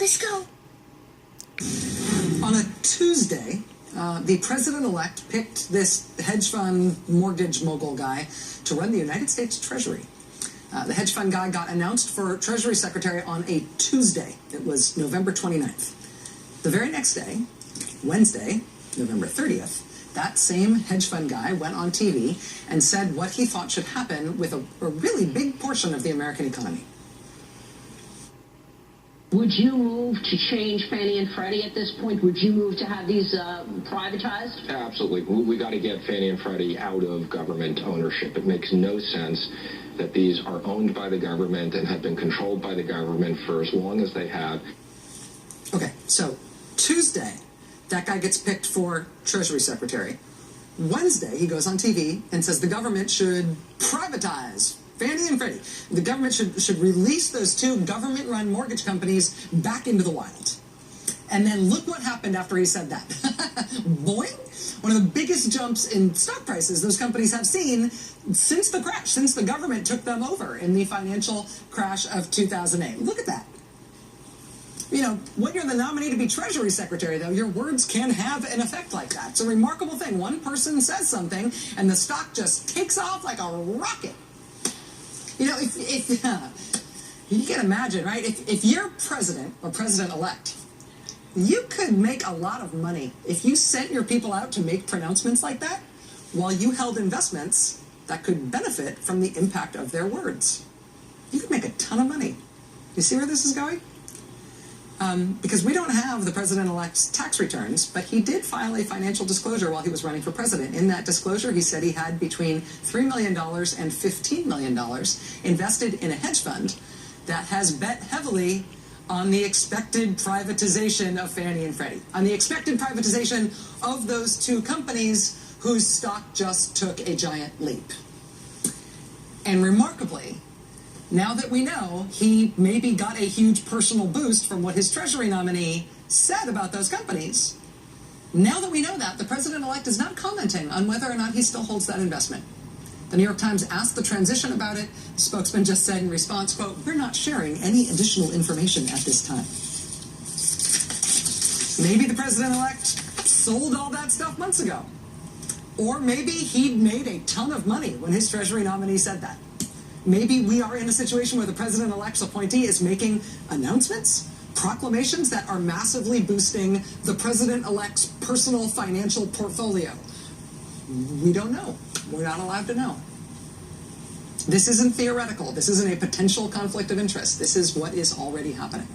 let's go. On a Tuesday, the president-elect picked this hedge fund mortgage mogul guy to run the United States Treasury. The hedge fund guy got announced for Treasury Secretary on a Tuesday. It was November 29th. The very next day, Wednesday, November 30th, that same hedge fund guy went on TV and said what he thought should happen with a really big portion of the American economy. Would you move to change Fannie and Freddie at this point? Would you move to have these privatized? Absolutely. We got to get Fannie and Freddie out of government ownership. It makes no sense that these are owned by the government and have been controlled by the government for as long as they have. Okay, so Tuesday, that guy gets picked for Treasury Secretary. Wednesday, he goes on TV and says the government should privatize Fannie and Freddie. The government should release those two government-run mortgage companies back into the wild. And then look what happened after he said that. Boing! One of the biggest jumps in stock prices those companies have seen since the crash, since the government took them over in the financial crash of 2008. Look at that. You know, when you're the nominee to be Treasury Secretary, though, your words can have an effect like that. It's a remarkable thing. One person says something, and the stock just takes off like a rocket. You know, if you can imagine, right? If you're president or president-elect, you could make a lot of money if you sent your people out to make pronouncements like that while you held investments that could benefit from the impact of their words. You could make a ton of money. You see where this is going? Because we don't have the president-elect's tax returns, but he did file a financial disclosure while he was running for president. In that disclosure, he said he had between $3 million and $15 million invested in a hedge fund that has bet heavily on the expected privatization of Fannie and Freddie, on the expected privatization of those two companies whose stock just took a giant leap. And remarkably, now that we know he maybe got a huge personal boost from what his Treasury nominee said about those companies, now that we know that, the president-elect is not commenting on whether or not he still holds that investment. The New York Times asked the transition about it. The spokesman just said in response, quote, "We're not sharing any additional information at this time." Maybe the president-elect sold all that stuff months ago. Or maybe he'd made a ton of money when his Treasury nominee said that. Maybe we are in a situation where the president-elect's appointee is making announcements, proclamations that are massively boosting the president-elect's personal financial portfolio. We don't know. We're not allowed to know. This isn't theoretical. This isn't a potential conflict of interest. This is what is already happening.